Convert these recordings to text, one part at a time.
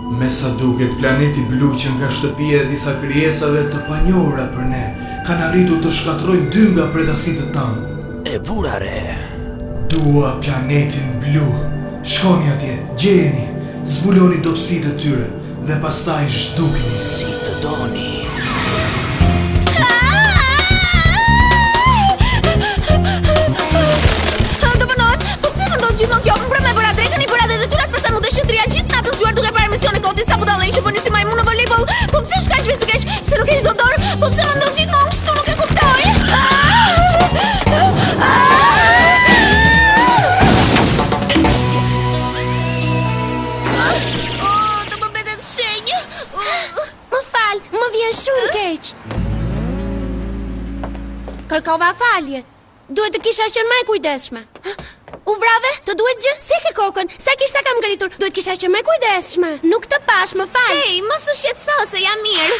Me sa duket, planeti blu që nga shtëpia e disa krijesave të panjohura për ne, kanë arritur të shkatrojnë 2 nga predasitë tanë. E burare. Dua planetin blu. Shkoni atje, gjeni, zbuloni dobësitë e tyre dhe pastaj zhdukni Si të doni. Gjithmonë kjo, më preme bëra drejtën i bëra dhe detyrat, pastaj mu deshit rria gjithë natën zgjuar duke parë emisionin Koti sa budallën që bëni si majmun në volejboll. Po pse shkaq me së keq? Pse nuk e çdo dorë? Po pse më ndodh gjithmonë kështu, nuk e kuptoj. Do më bëhet shenjë. Më fal, më vjen shumë keq. Kërkova falje. Duhet të kisha qenë më e kujdesshme. U vrave? Të duhet gjë? Si ke kokën? Sa kishta kam ngritur? Duhet kisha qenë më kujdesshme. Nuk të pash, më fal. Hey, mos u shqetëso se jam mirë.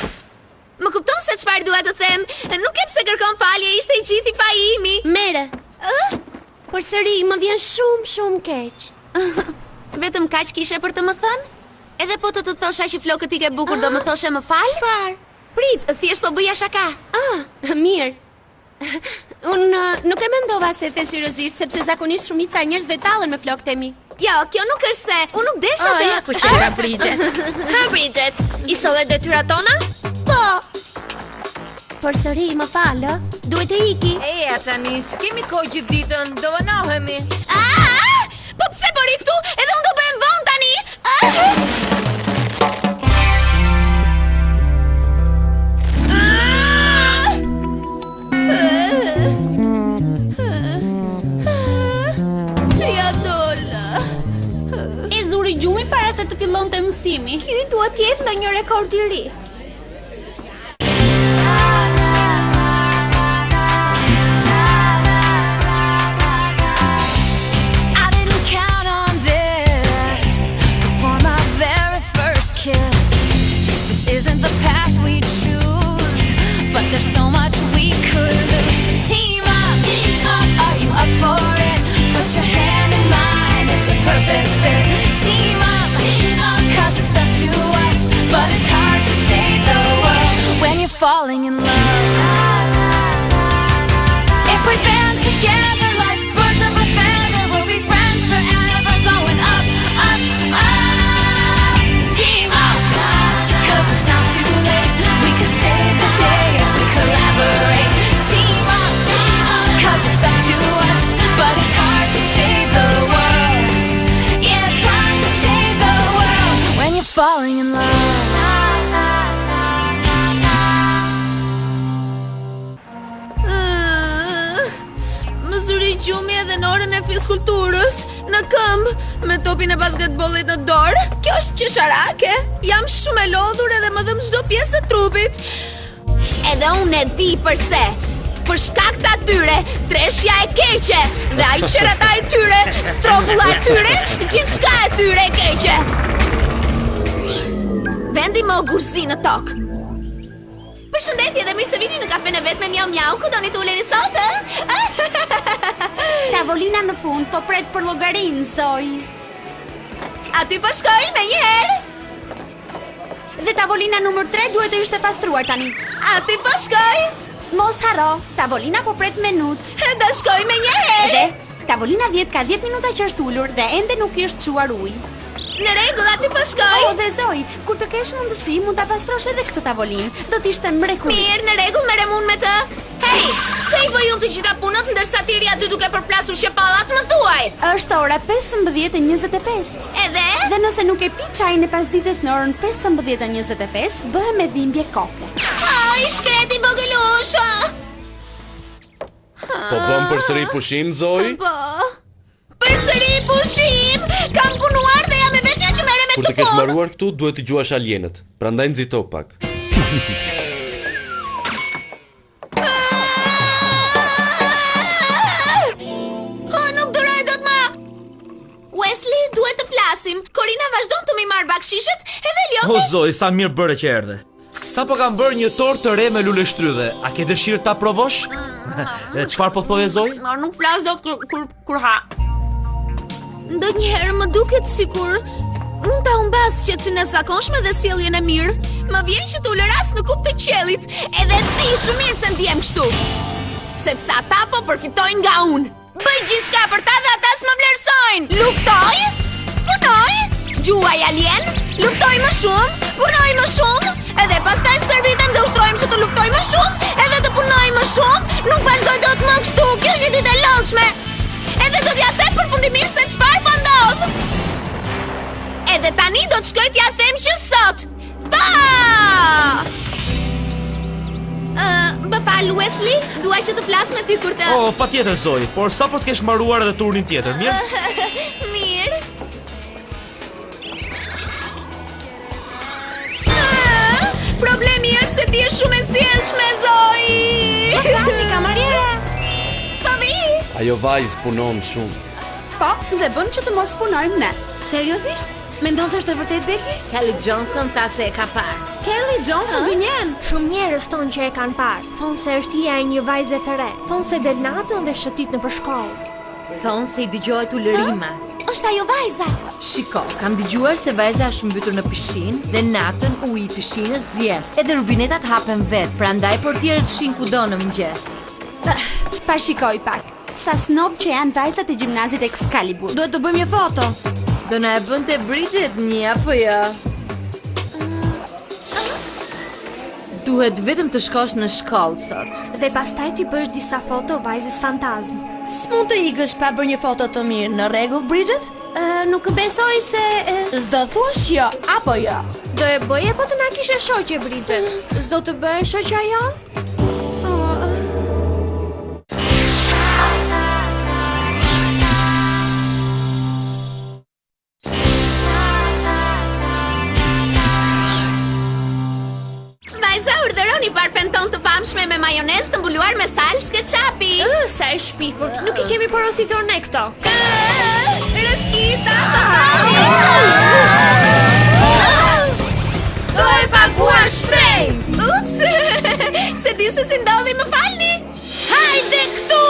Më kupton se çfarë dua të them? Nuk e pse kërkon falje, ishte i gjithë i fajimi. Mere. Përsëri më vjen shumë keq. Vetëm kaq kishe për të më thënë? Edhe po të thosha që flokët i ke bukur do më thoshe më fal? Çfarë? Prit, thjesht po bëja shaka. Mirë. Unë nuk e mendova se the seriozisht, sepse zakonisht shumica e njerëzve tallen me flokët e mi. Jo, kjo nuk është se unë nuk desha të... Ja ku qera Bridget. Ha, Bridget, i solle detyrat tona? Po. Përsëri, më falë, duhet të iki. Eja tani, s'kemi kohë gjithë ditën, do vënohemi. Po pse bëri këtu? Edhe unë do bëhem vonë tani. Ja dola. E zuri gjumi para se të fillonte mësimi. Ky duhet të jetë ndonjë rekord i ri. There's so much we could lose. Team up, are you up for it? Put your hand in mine, it's a perfect fit. Team up, cause it's up to us. But it's hard to save the world when you're falling in love. If we band together like birds of a feather, we'll be friends forever, going up, up, up. Team up, cause it's not too late. We could save the day. Collaborate, team up, cause it's up to us, but it's hard to save the world. Yeah, it's hard to save the world when you're falling in love. Më zuri gjumi edhe në orën e fiskulturës, në këmbë, me topin e basketbollit në dorë. Kjo është qesharake. Jam shumë e lodhur edhe më dhëm çdo pjesë e trupit. Edhe unë e di përse. Për shkak të atyre, treshja e keqe, dhe ajqerata e tyre, strovulla e tyre, gjithçka e tyre e keqe. Vendi më ogurzi në tokë. Përshëndetje dhe mirë se vini në kafen e vet me mjau mjau, ku doni të uleni sot? Tavolina në fund po pret për llogarinë, Zoj. Aty po shkoj me një herë. Dhe tavolina numër 3 duhet të ishte pastruar tani. Aty po shkoj. Mos harro, tavolina po pret minut. Do shkoj me një herë. Dhe tavolina 10 ka 10 minuta që është ulur dhe ende nuk i është çuar ujë. Në rregull, aty po shkoj. Dhe Zoj, kur të kesh mundësi, mund ta pastrosh edhe këtë tavolinë. Do të ishte mrekulli. Mirë, në rregull, merrem unë me të. Hey, se i bëj unë të gjitha punët ndërsa ti ri aty duke përplasur shepallat, më thuaj. Është ora 15:25. Edhe? Dhe nëse nuk e pi çajin e pasdites në orën 15:25, bëhem me dhimbje koke. Ai, shkreti vogëlusha. Po bëm përsëri pushim, Zoj? Po. Përsëri pushim. Kam punuar dhe jam e vetmja që merrem me këtë punë. Kur të kesh mbaruar këtu, duhet të gjuash alienët. Prandaj nxito pak. Nuk duroj dot më. Wesley, duhet të flasim. Corina vazhdon të më marr bakshishet, edhe Ljote. O Zoj, sa mirë bëre që erdhe. Sapo kam bërë një tortë të re me lule shtrydhe. A ke dëshirë ta provosh? Çfarë po thoje, Zoj? Nuk flas dot kur ha. Ndonjëherë më duket sikur Unë ta humbas qetësinë e zakonshme dhe sjelljen e mirë. Më vjen që t'ulë rast në kup të qellit, edhe ti shumë mirë se ndiem kështu. Sepse ata po përfitojnë nga unë. Bëj gjithçka për ta dhe ata s'më vlerësojnë. Luftoj, punoj, gjuaj alien, luftoj më shumë, punoj më shumë, edhe pastaj stërvitem dhe ushtrojmë që të luftoj më shumë, edhe të punoj më shumë, nuk vazhdoj dot më kështu, kjo është ditë e lodhshme. Edhe do t'ja them përfundimisht se çfarë po ndodh. Edhe tani do të shkoj t'ja them që sot. Pa! Më fal Wesley, dua që të flas me ty kur të... Oh, patjetër Zoe, por sa po të kesh mbaruar edhe turnin tjetër, mirë? Mirë. Problemi është se ti je shumë e sjellshme, Zoe. Falni, kamariere. Po vi. Ajo vajzë punon shumë. Po, dhe bën që të mos punojmë ne. Seriozisht? Mendon se është e vërtet Becky? Kelly Johnson tha se e ka parë. Kelly Johnson gënjen. Shumë njerëz thonë që e kanë parë. Thonë se është hija e një vajze të re. Thonë se del natën dhe shëtit në përshkollë. Thonë se i dëgjohet ulërima. Është ajo vajza. Shiko, kam dëgjuar se vajza është mbytur në pishinë dhe natën uji i pishinës zjen. Edhe rubinetat hapen vetë, prandaj portierët fshin kudo në mëngjes. Pa shikoj pak. Sa snob që janë vajzat e gjimnazit Excalibur. Duhet të bëjmë një foto. Do na e bënte Bridget një apo jo? Duhet vetëm të shkosh në shkollë sot. Dhe pastaj ti bësh disa foto vajzës fantazm. S'mund të ikësh pa bërë një foto të mirë, në rregull Bridget? Nuk besoj se... S'do thuash jo, apo jo? Do e bëje po të na kishe shoqe Bridget. S'do të bëhe shoqja jonë? Urdhëroni parfen ton të famshme me majonez të mbuluar me salcë keçapi. Sa e shpifur. Nuk I kemi porositor ne këto. Rëshkita, Do e paguar shtrenjtë. Ups, se di se si ndodhi, më falni. Hajde këtu!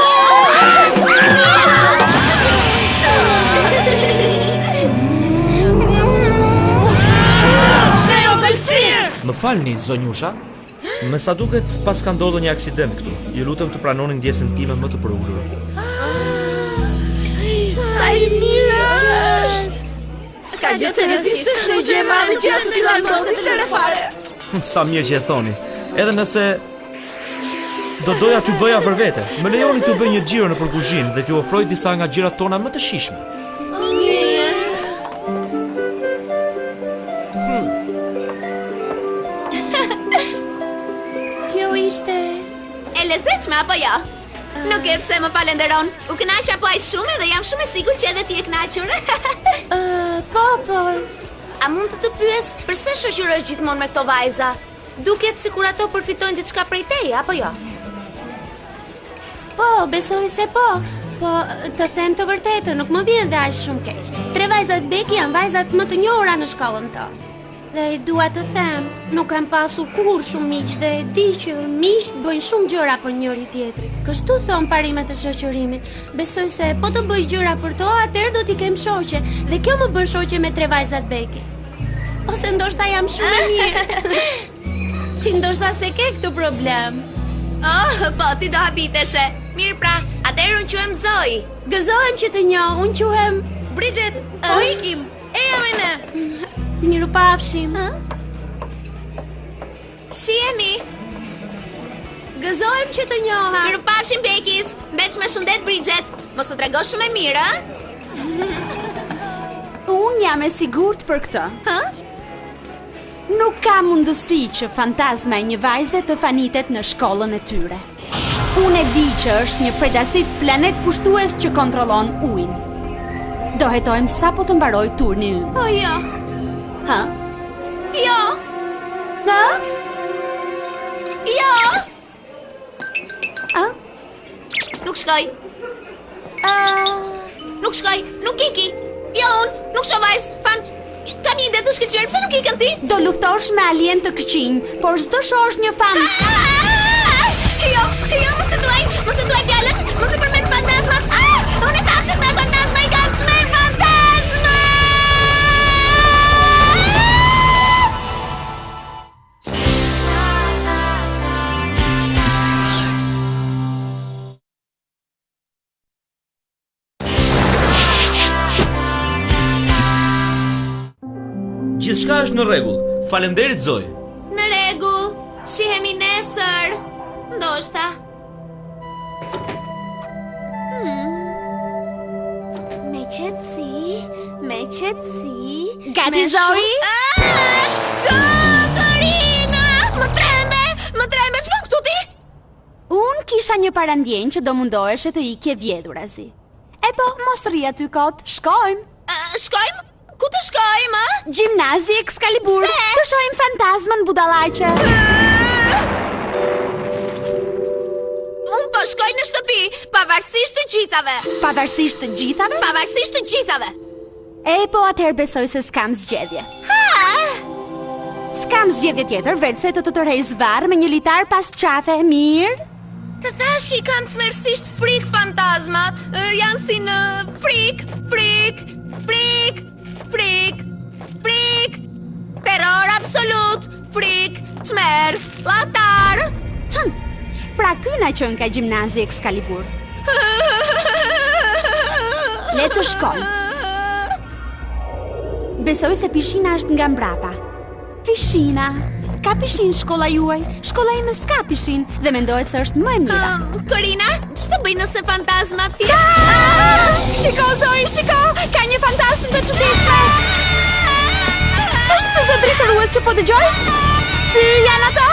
Më falni, zonjusha. Me sa duket pas ka ndodhur një aksident këtu. Ju lutem të pranoni ndjesën time më të përulur. Sa I mirë është! Ska gjë seriozisht është në gjë e madhe gjatë të tilla ndodhi të lëre fare. Sa mirë që e thoni. Edhe nëse do doja t'ju bëja për vete, më lejoni t'ju bëj një xhiro nëpër kuzhinë dhe t'ju ofroj disa nga xhirat tona më të shijshme. E lezetshme apo jo? Nuk e pse më falenderon. U kënaq apo aq shumë dhe jam shumë e sigurt që edhe ti je kënaqur. Por a mund të pyes pse shoqërohesh gjithmonë me këto vajza? Duket sikur ato përfitojnë diçka prej teje apo jo? Po, besoj se po. Po, të them të vërtetën, nuk më vjen dhe aq shumë keq. 3 vajzat Becky janë vajzat më të njohura në shkollën tonë. Dhe dua të them, nuk kam pasur kur shumë miq dhe di që miqt bëjnë shumë gjëra për njëri tjetrin. Kështu thon parimet e shoqërimit. Besoj se po të bëj gjëra për to, atëherë do t'i kem shoqe. Dhe kjo më bën shoqe me 3 vajzat Becky. Ose ndoshta jam shumë e mirë. Ti ndoshta se ke këtë problem. Oh, po, ti do habiteshe. Mirë pra, atëherë unë quhem Zoe. Gëzohem që të njoh, unë quhem Bridget, po ikim. Eja me ne. Miru pafshim. Shihemi. Gëzohem që të njoha. Miru pafshim Bekis. Mbeç me shëndet Bridget. Mos u tregosh shumë e mirë, Unë jam e sigurt për këtë. Nuk ka mundësi që fantazma e një vajze të fanitet në shkollën e tyre. Unë e di që është një predasit planet pushtues që kontrollon ujin. Do hetojmë sa po të mbaroj turni ynë. Po jo. Ha? Jo. Ha? Jo. Nuk shkoj. Nuk shkoj, nuk iki. Jo, unë, nuk shoh vajz. Kam një ide të shkëlqyer, pse nuk ikën ti? Do luftosh me alien të këqinj, por s'do shohësh një fan. Jo, mos e duaj fjalën, mos e përmend fantazmat. Unë tash fantazma i kanë të merr fantazma. Gjithçka është në rregull. Faleminderit Zoe. Në rregull. Shihemi nesër. Ndoshta. Me qetësi. Gati Zoe? Karina! Më trembe, ç'bën këtu ti? Unë kisha një parandjenjë që do mundoheshe të ikje vjedhurazi. E po, mos rri aty kot, shkojmë. Shkojmë? Ku të shkojmë, a? Gjimnazi Excalibur. Se? Të shohim fantazmën budallaqe. Unë po shkoj në shtëpi, pavarësisht të gjithave. Pavarësisht të gjithave? Pavarësisht të gjithave. E po, atëherë besoj se s'kam zgjedhje. S'kam zgjedhje tjetër, vetë se të tërhej zvarr me një litar pas qafe, mirë? Të thash I kam të mërësisht frik fantazmat. Janë si në frik. Terror absolut, frik, tmer, latar. Pra ky na qen ka gjimnazi Excalibur. Le të shkojmë. Besoj se pishina është nga mbrapa. Pishina. Ka pishin shkolla juaj? Shkolla ime s'ka pishin dhe mendohet se është më e mira. Karina, ç'të bëj nëse fantazmat thjesht? Shiko Zoe, shiko! Ka një fantazm të çuditshme. Ç'është ky zot drejtorues që po dëgjoj? Si janë ato?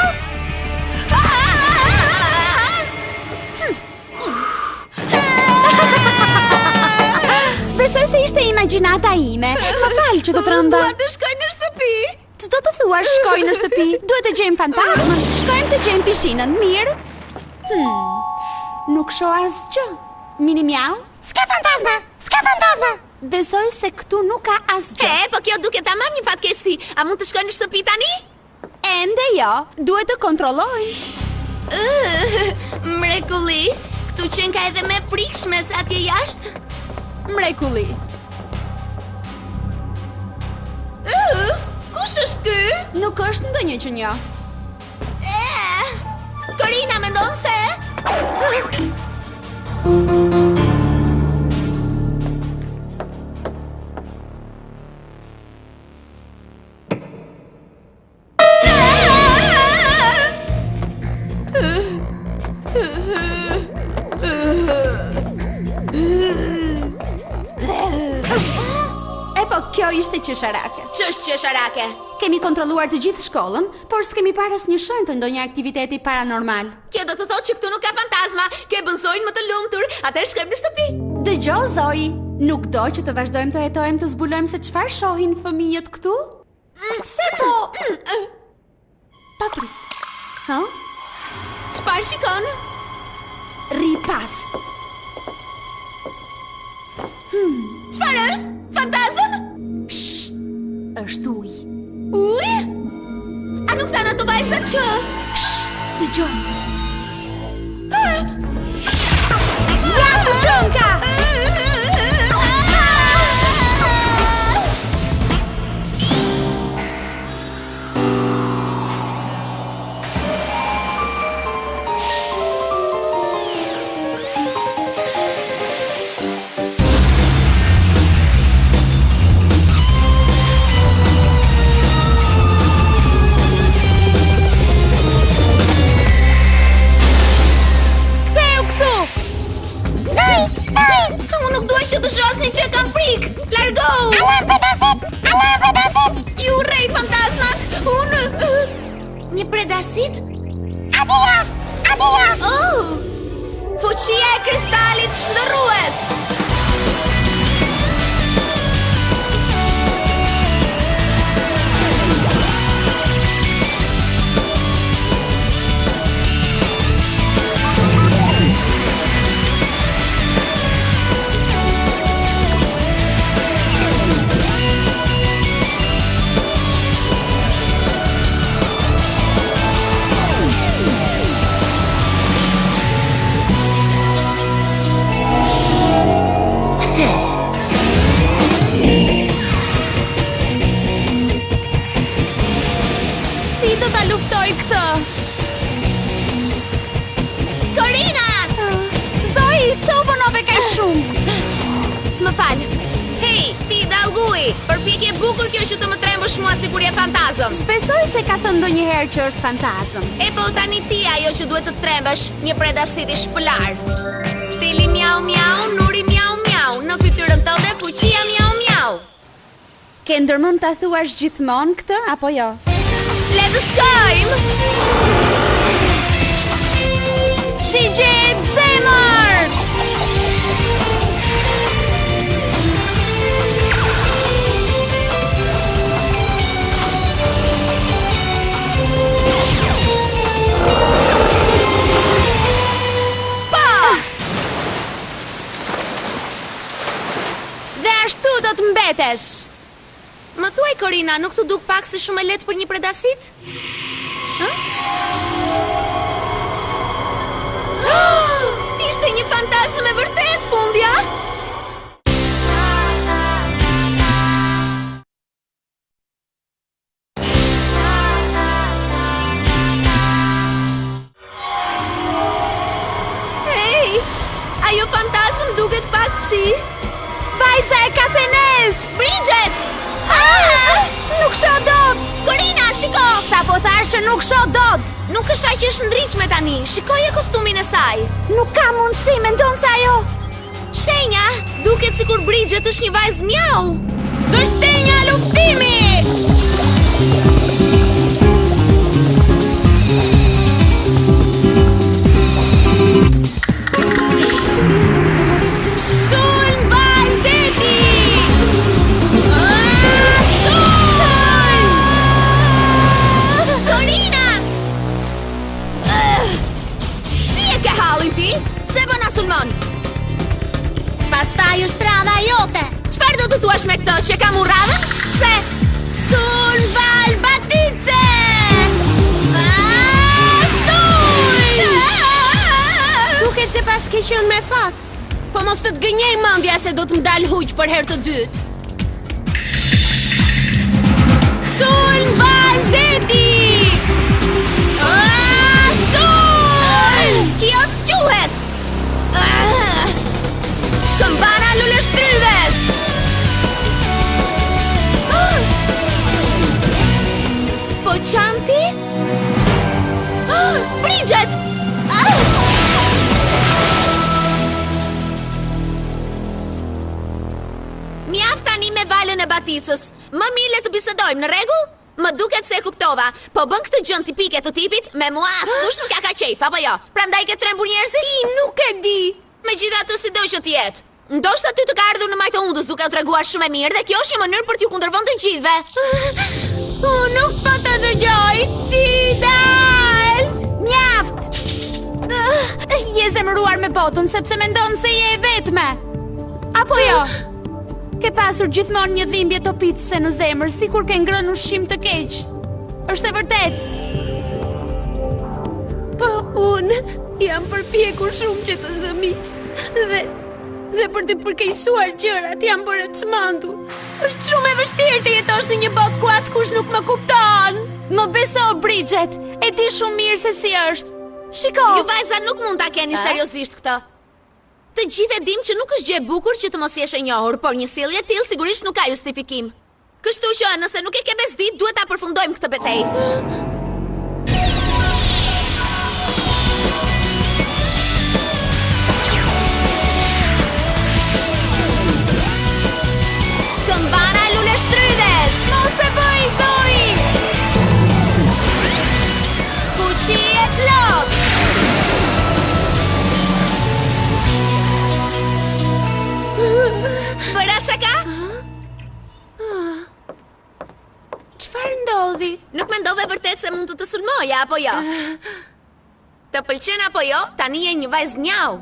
Besoj se ishte imagjinata ime. Më fal që të trënda. Dua të shkoj në shtëpi. Ç'do të thuash shkoj në shtëpi? Duhet të gjejmë fantazmën. Shkojmë të gjejmë pishinën, mirë? Nuk shoh asgjë. Mini miau? S'ka fantazma. Besoj se këtu nuk ka asgjë. Po kjo duket tamam një fatkeqësi. A mund të shkoj në shtëpi tani? Ende jo, duhet të kontrolloj. Mrekulli, këtu qen ka edhe më frikshme se atje jashtë. Mrekulli. Kush është ky? Nuk është ndonjë që njoh. Karina mendon se kjo ishte qesharake. Ç'është qesharake? Kemi kontrolluar të gjithë shkollën, por s'kemi parë asnjë shenjë të ndonjë aktiviteti paranormal. Kjo do të thotë që këtu nuk ka fantazma, kjo e bën Zoin më të lumtur. Atëherë shkojmë në shtëpi. Dëgjoj Zoi, nuk do që të vazhdojmë të jetojmë të zbulojmë se çfarë shohin fëmijët këtu? Pse po? Papri. Ha? Çfarë shikon? Rri pas. Çfarë është? Fantazm? Është ujë. Ujë? A nuk thanë ato vajzat që? Dëgjoj. Ja ku qënka! Që të shosin që kam frik. Largo! Alarm predasit! Alarm predasit! Ju rrej fantazmat! Unë... Një predasit? Ati jashtë! Ati jashtë! Oh! Fuqia e kristalit shndërrues! Përpjekje bukur kjo që të më trembë përbësh mua sikur je fantazëm. Besoj se ka thënë ndonjëherë që është fantazëm. E po tani ti ajo që duhet të trembësh, një predasiti shpëlar. Stili miau miau, nuri miau miau, në fytyrën tënde fuqia miau miau. Ke ndërmend ta thuash gjithmonë këtë apo jo? Le të shkojmë. Shigjet zemër! Ashtu do të mbetesh. Më thuaj Korina, nuk të duk pak si shumë e lehtë për një predasit? Ishte një fantazëm e vërtet, Fundja? Hey, ajo fantazëm duket pak si... Vajza e kafenes! Bridget! Nuk shoh dot! Korina, shiko! Sa po thashë nuk shoh dot! Nuk është aq e shëndritshme tani. Shikoje kostumin e saj. Nuk ka mundësi, mendon se ajo. Shenja, duket sikur Bridget është një vajzë mjau. Gështenja luftimi! Pastaj është radha jote. Çfarë do të thuash me këtë, që kam urradën? Se Sul Val Batice! Duket se pas ke qenë me fat. Po mos të gënjej mendja se do të më dal huq për herë të dytë. Sul Val Deti! Sul! Kjo s'quhet! Këmbana luleshtrydhes! Po qanti? Bridget! Mjaft tani me valën e Baticës. Më mirë le të bisedojmë, në rregull? Më duket se e kuptova, po bën këtë gjën tipike të tipit, me mua askush nuk ja ka qejf, apo jo? Prandaj ke trembur njerëzit? Ti nuk e di. Megjithatë, si do që të jetë. Ndoshta ty të ka ardhur në majtë undës duke u treguar shumë e mirë dhe kjo është një mënyrë për t'ju kundërvënë të gjithëve. Unë nuk po të dëgjoj, ti dal! Mjaft! Je zemëruar me botën sepse mendon se je e vetme. Apo jo? Ke pasur gjithmonë një dhimbje topitëse në zemër, sikur ke ngrënë ushqim të keq. Është e vërtet? Po unë jam përpjekur shumë që të zëmiq dhe për të përkeqësuar gjërat jam bërë të çmendur. Është shumë e vështirë të jetosh në një botë ku askush nuk më kupton. Më beso, Bridget, e di shumë mirë se si është. Shiko. Ju vajza nuk mund ta keni seriozisht këtë. Të gjithë e dim që nuk është gjë e bukur që të mos jesh e njohur, por një sjellje e tillë sigurisht nuk ka justifikim. Kështu që nëse nuk e ke bezdit, duhet ta përfundojmë këtë betejë. Këmbana luleshtrydhes! Mos e bëj, Zoe! Fuqi e plot! Bëra shaka? Çfarë ndodhi? Nuk mendove vërtet se mund të sulmoja, apo jo? Të pëlqen apo jo, tani je një vajzë mjau.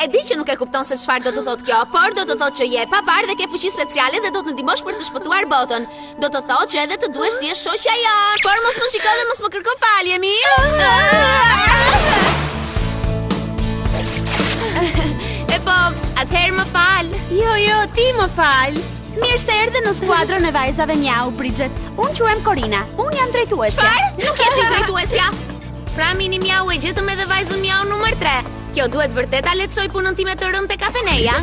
E di që nuk e kupton se çfarë do të thotë kjo, por do të thotë që je papar dhe ke fuqi speciale dhe do të ndihmosh për të shpëtuar botën. Do të thotë që edhe të duhesh të jesh shoqja jote, por mos më shiko dhe mos më kërko falje, mirë? E po, atëherë më fal. Jo, ti më fal. Mirë se erdhe në skuadrën e vajzave mjau, Bridget. Unë quhem Korina. Unë jam drejtuesja. Çfarë? Nuk je ti drejtuesja? Pra mini mjau e gjetëm edhe vajzën mjau numër 3. Kjo duhet vërtet ta lehtësoj punën time të rënd te kafeneja.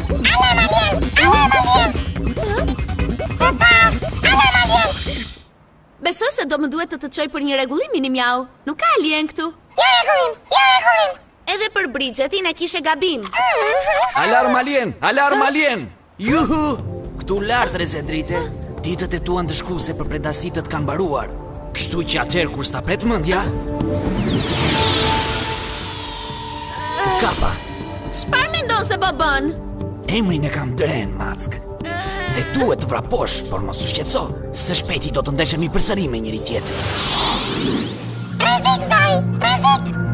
Besoj se do më duhet të çoj për një rregullim Mini Miau. Nuk ka alien këtu. Jo rregullim. Edhe për Bridgetin e kishe gabim. Alarm alien! Alarm alien! Juhu! Këtu lartë rezendrite, ditët e tua ndëshkuese për predasitët kanë mbaruar. Kështu që atëherë kur sta pret mendja. Kapa. Çfarë mendon se po bën? Emrin e kam dren, Mack. Dhe duhet të vraposh, por mos u shqetëso. Së shpejti do të ndeshemi përsëri me njëri tjetër. Rrezik, Zai! Rrezik!